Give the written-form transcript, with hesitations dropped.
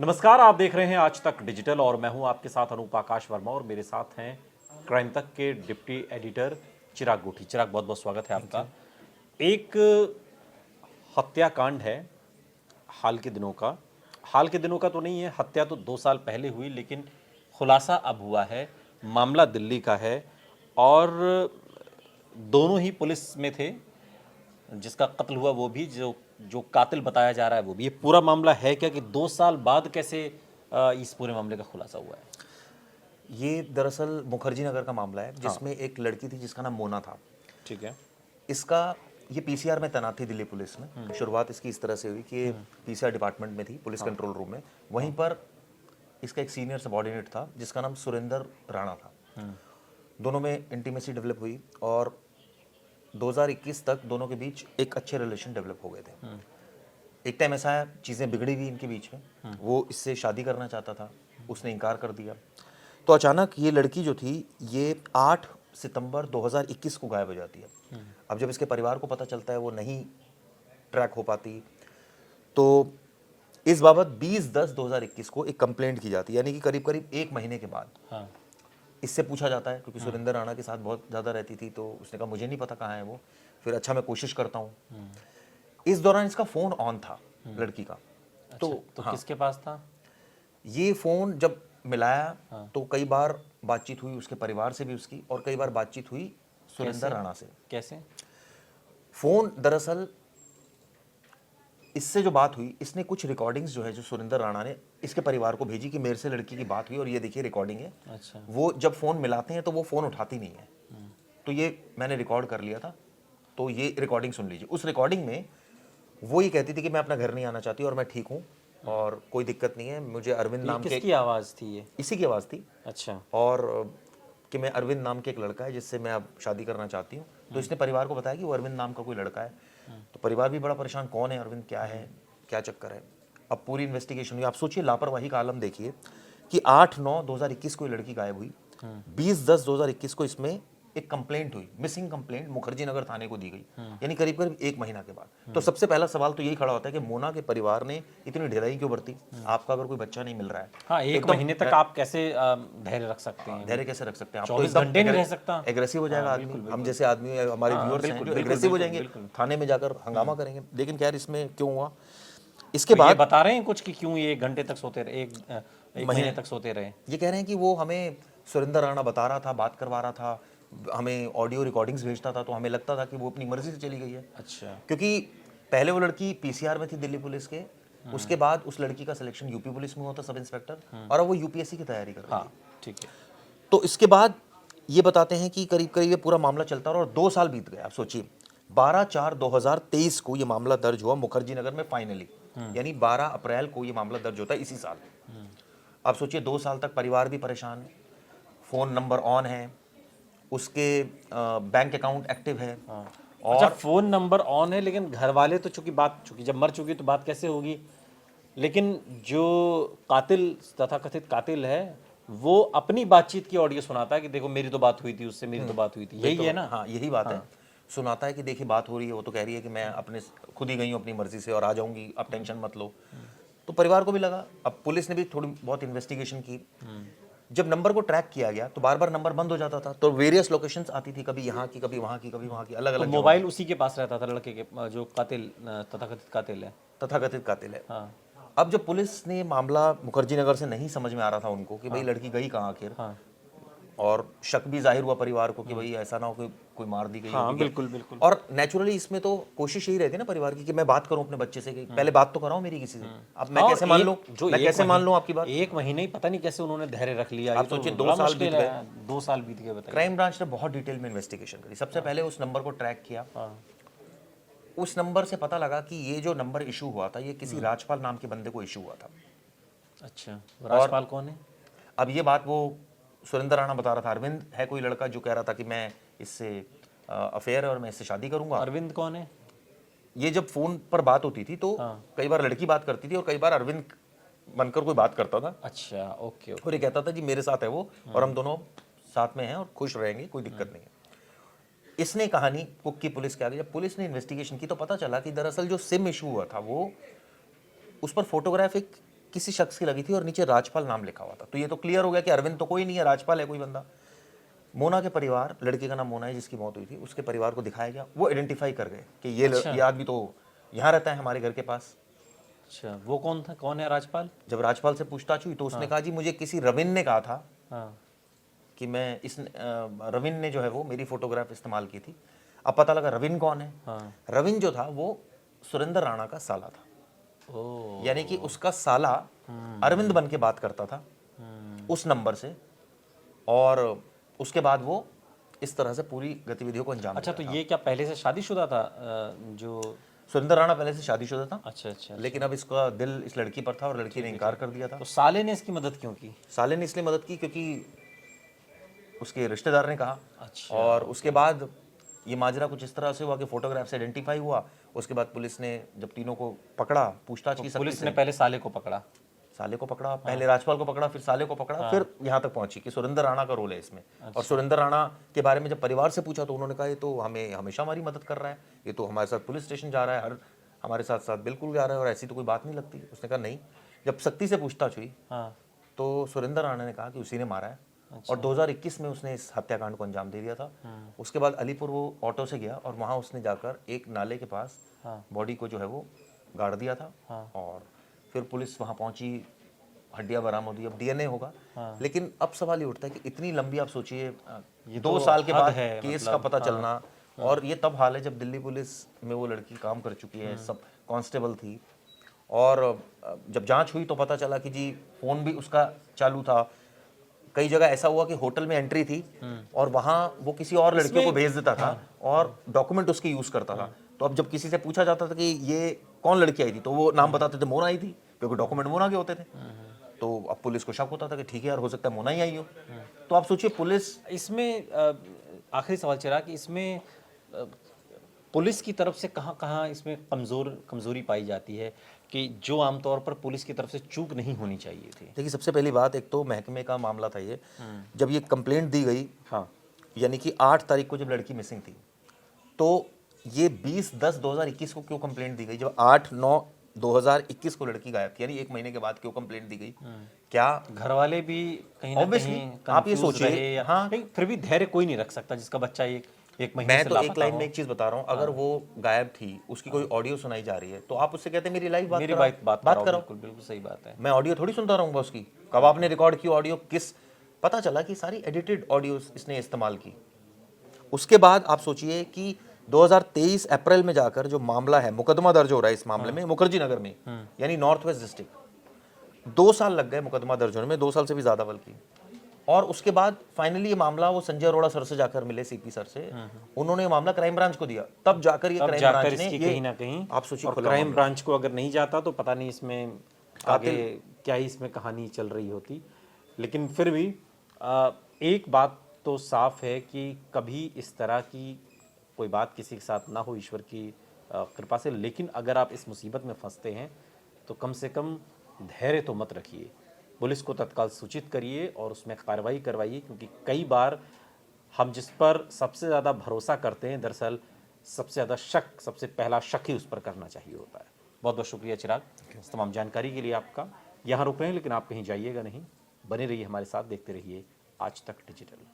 नमस्कार, आप देख रहे हैं आज तक डिजिटल और मैं हूं आपके साथ अनूप आकाश वर्मा और मेरे साथ हैं क्राइम तक के डिप्टी एडिटर चिराग गोठी। चिराग, बहुत बहुत स्वागत है आपका। एक हत्याकांड है हाल के दिनों का तो नहीं है, हत्या तो 2 साल पहले हुई, लेकिन खुलासा अब हुआ है। मामला दिल्ली का है और दोनों ही पुलिस में थे। जिसका कत्ल हुआ वो भी, जो जो कातिल बताया जा रहा है वो भी। ये पूरा मामला है क्या कि 2 साल बाद कैसे इस पूरे मामले का खुलासा हुआ है? ये दरअसल मुखर्जी नगर का मामला है जिसमें एक लड़की थी जिसका नाम मोना था। ठीक है। इसका ये पीसीआर में तैनात थी दिल्ली पुलिस में। शुरुआत इसकी इस तरह से हुई कि पीसीआर डिपार्टमेंट में थी, पुलिस कंट्रोल रूम में। वहीं पर इसका एक सीनियर सबॉर्डिनेट था जिसका नाम सुरेंद्र राणा था। दोनों में इंटीमेसी डेवलप हुई और 2021 तक दोनों के बीच एक अच्छे रिलेशन डेवलप हो गए थे। एक टाइम ऐसा है, चीज़ें बिगड़ी भी इनके बीच में। वो इससे शादी करना चाहता था, उसने इनकार कर दिया। तो अचानक ये लड़की जो थी ये 8 सितंबर 2021 को गायब हो जाती है। अब जब इसके परिवार को पता चलता है वो नहीं ट्रैक हो पाती, तो इस बाबत 20/10/2021 को एक कंप्लेंट की जाती है, यानी कि करीब करीब 1 महीने के बाद। हाँ। इससे पूछा जाता है क्योंकि सुरेंद्र राणा के साथ बहुत ज़्यादा रहती थी, तो उसने कहा मुझे नहीं पता कहाँ है वो। फिर अच्छा मैं कोशिश करता हूँ। इस दौरान इसका फ़ोन ऑन था लड़की का। तो किसके पास था? ये फ़ोन जब मिलाया तो कई बार बातचीत हुई उसके परिवार से भी उसकी, और कई बार बातचीत हुई सुरेंद्र राणा से। कैसे? फ़ोन दरअसल इससे जो बात हुई, इसने कुछ रिकॉर्डिंग्स जो है जो सुरेंद्र राणा ने इसके परिवार को भेजी कि मेरे से लड़की की बात हुई और ये देखिए रिकॉर्डिंग है। अच्छा। वो जब फ़ोन मिलाते हैं तो वो फ़ोन उठाती नहीं है। तो ये मैंने रिकॉर्ड कर लिया था, तो ये रिकॉर्डिंग सुन लीजिए। उस रिकॉर्डिंग में वो ये कहती थी कि मैं अपना घर नहीं आना चाहती और मैं ठीक हूँ और कोई दिक्कत नहीं है। मुझे अरविंद नाम के, किसकी आवाज़ थी ये? इसी की आवाज़ थी। अच्छा। और कि मैं अरविंद नाम के एक लड़का है जिससे मैं अब शादी करना चाहती हूँ। तो इसने परिवार को बताया कि वो अरविंद नाम का कोई लड़का है। तो परिवार भी बड़ा परेशान, कौन है अरविंद, क्या है, क्या चक्कर है। अब पूरी इन्वेस्टिगेशन हुई। आप सोचिए लापरवाही का आलम देखिए कि 8/9/2021 को ये लड़की गायब हुई। 20/10/2021 को इसमें एक कंप्लेंट हुई, मिसिंग कंप्लेंट मुखर्जी नगर थाने को दी गई, यानी करीब करीब 1 महीना के बाद। तो सबसे पहला सवाल तो यही खड़ा होता है कि मोना के परिवार ने इतनी ढिलाई क्यों बरती। आपका अगर कोई बच्चा नहीं मिल रहा है, हाँ, 1 महीने तक आप कैसे धैर्य रख सकते हैं? धैर्य कैसे रख सकते हैं? आप तो 24 घंटे नहीं रह सकता। एग्रेसिव हो जाएगा आदमी। हम जैसे आदमी, हमारे व्यूअर्स हैं जो एग्रेसिव हो जाएंगे, थाने में जाकर हंगामा करेंगे। लेकिन खैर इसमें क्यों हुआ, इसके तो ये बाद बता रहे हैं कुछ कि क्यों ये 1 घंटे तक सोते रहे, एक महीने तक सोते रहे? ये कह रहे हैं कि वो हमें सुरेंद्र राणा बता रहा था, बात करवा रहा था, हमें ऑडियो रिकॉर्डिंग्स भेजता था, तो हमें लगता था कि वो अपनी मर्जी से चली गई है। अच्छा। क्योंकि पहले वो लड़की पीसीआर में थी दिल्ली पुलिस के, उसके बाद उस लड़की का सिलेक्शन यूपी पुलिस में हुआ था, सब इंस्पेक्टर, और अब वो यूपीएससी की तैयारी कर रही है। हाँ, ठीक है। तो इसके बाद ये बताते हैं कि करीब करीब ये पूरा मामला चलता रहा और 2 साल बीत गए। आप सोचिए 12/4/2023 को ये मामला दर्ज हुआ मुखर्जी नगर में फाइनली, यानी 12 अप्रैल को ये मामला दर्ज होता है इसी साल। आप सोचिए 2 साल तक परिवार भी परेशान, फ़ोन नंबर ऑन है, उसके बैंक अकाउंट एक्टिव है। अच्छा, फोन नंबर ऑन है, लेकिन घर वाले तो चूंकि जब मर चुकी तो बात कैसे होगी? लेकिन जो कातिल, तथाकथित कातिल है, वो अपनी बातचीत की ऑडियो सुनाता है कि देखो मेरी तो बात हुई थी उससे, मेरी तो बात हुई थी। यही है ना? हाँ, यही बात है। सुनाता है कि देखिए बात हो रही है, वो तो कह रही है कि मैं अपने खुद ही गई हूँ अपनी मर्जी से और आ जाऊंगी, आप टेंशन मत लो। तो परिवार को भी लगा। अब पुलिस ने भी थोड़ी बहुत इन्वेस्टिगेशन की। जब नंबर को ट्रैक किया गया तो बार बार नंबर बंद हो जाता था, तो वेरियस लोकेशंस आती थी, कभी यहाँ की, कभी वहाँ की, कभी वहाँ की, अलग तो अलग मोबाइल उसी के पास रहता था, लड़के के, जो कातिल, तथाकथित कातिल है। तथाकथित कातिल है। हाँ। अब जब पुलिस ने मामला मुखर्जी नगर से नहीं समझ में आ रहा था उनको कि भाई लड़की गई कहाँ आखिर, हाँ। और शक भी जाहिर हुआ परिवार को कि भाई ऐसा ना हो कि कोई मार दी गई हाँ, होगी। बिल्कुल बिल्कुल। और नेचुरली इसमें तो कोशिश यही रहती है ना परिवार की कि मैं बात करूं अपने बच्चे से, कि पहले बात तो कराओ मेरी किसी से। अब मैं कैसे मान लूं, मैं कैसे मान लूं आपकी बात? 1 महीने ही पता नहीं कैसे उन्होंने धैर्य रख लिया। आप ये तो सोचिए 2 बड़ा साल मुश्किल बीत है। 2 साल बीत गए, बताइए। क्राइम ब्रांच ने बहुत डिटेल में इन्वेस्टिगेशन करी। सबसे पहले उस नंबर को ट्रैक किया। उस नंबर से पता लगा कि ये जो नंबर इशू हुआ था ये किसी राजपाल नाम के बंदे को इशू हुआ था। अच्छा, राजपाल कौन है? अब ये बात वो सुरेंद्र राणा बता रहा था। अरविंद है कोई लड़का जो कह रहा था कि मैं इससे अफेयर है और मैं इससे शादी करूंगा। अरविंद कौन है? ये जब फोन पर बात होती थी तो कई बार लड़की बात करती थी और कई बार अरविंद बनकर कोई बात करता था। अच्छा, ओके। और ये कहता था जी मेरे साथ है वो, और हम दोनों साथ में हैं और खुश रहेंगे, कोई दिक्कत नहीं है। इसने कहानी कुक्की पुलिस के आगे, जब पुलिस ने इन्वेस्टिगेशन की तो पता चला कि दरअसल जो सिम इशू हुआ था वो, उस पर फोटोग्राफिक किसी शख्स की लगी थी और नीचे राजपाल नाम लिखा हुआ था। तो ये तो क्लियर हो गया कि अरविंद तो कोई नहीं है, राजपाल है कोई बंदा। मोना के परिवार, लड़के का नाम मोना है जिसकी मौत हुई थी, उसके परिवार को दिखाया गया, वो आइडेंटिफाई कर गए कि ये आदमी तो यहाँ रहता है हमारे घर के पास। अच्छा, वो कौन था, कौन है राजपाल? जब राजपाल से पूछताछ हुई तो उसने कहा जी मुझे किसी रविन ने कहा था हाँ, कि मैं इस रविन ने जो है वो मेरी फोटोग्राफ इस्तेमाल की थी। अब पता लगा रविन कौन है। हाँ। रविन जो था वो सुरेंद्र राणा का साला था, ओ, यानी कि उसका साला अरविंद बन के बात करता था उस नंबर से, और उसके बाद वो इस तरह से पूरी गतिविधियों को अंजाम अच्छा, देता तो ये क्या पहले से शादीशुदा था जो? सुरेंद्र राणा पहले से शादीशुदा था, अच्छा अच्छा। लेकिन अब इसका दिल इस लड़की पर था और लड़की ने इनकार कर दिया था। तो साले ने इसकी मदद क्यों की? साले ने इसलिए मदद की क्योंकि उसके रिश्तेदार ने कहा। अच्छा। और उसके बाद ये माजरा कुछ इस तरह से हुआ कि फोटोग्राफ से आइडेंटिफाई हुआ। उसके बाद पुलिस ने जब तीनों को पकड़ा, पूछताछ की, पुलिस ने पहले साले को पकड़ा। साले को पकड़ा, पहले राजपाल को पकड़ा, फिर साले को पकड़ा, फिर यहाँ तक पहुंची कि सुरेंद्र राणा का रोल है इसमें। और सुरेंद्र राणा के बारे में जब परिवार से पूछा तो उन्होंने कहा ये तो हमें हमेशा हमारी मदद कर रहा है, ये तो हमारे साथ पुलिस स्टेशन जा रहा है, हर हमारे साथ साथ बिल्कुल जा रहा है और ऐसी तो कोई बात नहीं लगती। उसने कहा नहीं। जब सख्ती से पूछताछ हुई हाँ। तो सुरेंद्र राणा ने कहा कि उसी ने मारा है। और 2021 में उसने इस हत्याकांड को अंजाम दे दिया था। उसके बाद अलीपुर वो ऑटो से गया और वहाँ उसने जाकर एक नाले के पास बॉडी को जो है वो गाड़ दिया था। और फिर पुलिस वहाँ पहुंची, हड्डियां बरामद हुई, अब डीएनए होगा। लेकिन अब सवाल ये उठता है कि इतनी लंबी, आप सोचिए 2 साल के बाद केस का पता चलना, और ये तब हाल है जब दिल्ली पुलिस में वो लड़की काम कर चुकी है, सब कांस्टेबल थी। और जब जांच हुई तो पता चला कि जी फोन भी उसका चालू था। कई जगह ऐसा हुआ कि होटल में एंट्री थी और वहाँ वो किसी और लड़कियों को भेज देता था और डॉक्यूमेंट उसके यूज करता था। तो अब जब किसी से पूछा जाता था कि ये कौन लड़की आई थी, तो वो नाम बताते थे मोना आई थी, क्योंकि डॉक्यूमेंट मोना के होते थे। तो अब पुलिस को शक होता था कि ठीक है यार, हो सकता है मोना ही आई हो। तो आप सोचिए पुलिस इसमें आखिरी सवाल चिराग कि इसमें पुलिस की तरफ से कहाँ कहाँ इसमें कमजोरी पाई जाती है कि जो आमतौर पर पुलिस की तरफ से चूक नहीं होनी चाहिए थी? देखिए, सबसे पहली बात, एक तो महकमे का मामला था ये। जब ये कंप्लेंट दी गई, हाँ, यानी कि 8 तारीख को जब लड़की मिसिंग थी, तो ये 20/10/2021 को क्यों कंप्लेंट दी गई? जब 8/9/2021 को लड़की गायब थी, यानी 1 महीने के बाद क्यों कंप्लेंट दी गई? क्या घर वाले भी कहीं ना Obviously, कहीं आप ये confused सोचिए, रहे या हाँ। लेकिन फिर भी धैर्य कोई नहीं रख सकता जिसका बच्चा एक महीने मैं से तो एक लापता लाइन हो। में एक चीज बता रहा हूँ, अगर वो गायब थी, उसकी कोई ऑडियो सुनाई जा रही है, तो आप उससे कहते हैं मेरी लाइव बात मेरी कराओ, बात बात कराओ। बिल्कुल बिल्कुल सही बात है। मैं ऑडियो थोड़ी सुनता रहूंगा उसकी, कब आपने रिकॉर्ड की ऑडियो, किस, पता चला कि सारी एडिटेड ऑडियो इसने इस्तेमाल की। उसके बाद आप सोचिए कि 2023 अप्रैल में जाकर जो मामला है, मुकदमा दर्ज हो रहा है इस मामले में मुखर्जी नगर में, यानी नॉर्थ वेस्ट डिस्ट्रिक्ट। 2 साल लग गए मुकदमा दर्ज होने में, 2 साल से भी ज्यादा बल्कि। और उसके बाद फाइनली ये मामला वो संजय अरोड़ा सर से जाकर मिले, सीपी सर से, उन्होंने ये मामला क्राइम ब्रांच को दिया। तब जाकर ये तब क्राइम जाकर ब्रांच ने इसकी ये, कहीं ना कहीं आप सोचिए, और खुला क्राइम मामला। ब्रांच को अगर नहीं जाता तो पता नहीं इसमें आगे क्या ही इसमें कहानी चल रही होती। लेकिन फिर भी एक बात तो साफ है कि कभी इस तरह की कोई बात किसी के साथ ना हो, ईश्वर की कृपा से। लेकिन अगर आप इस मुसीबत में फंसते हैं तो कम से कम धैर्य तो मत रखिए, पुलिस को तत्काल सूचित करिए और उसमें कार्रवाई करवाइए, क्योंकि कई बार हम जिस पर सबसे ज़्यादा भरोसा करते हैं, दरअसल सबसे ज़्यादा शक, सबसे पहला शक ही उस पर करना चाहिए होता है। बहुत बहुत शुक्रिया चिराग, इस तमाम जानकारी के लिए आपका। यहाँ रुक रहे हैं लेकिन आप कहीं जाइएगा नहीं, बने रहिए हमारे साथ, देखते रहिए आज तक डिजिटल।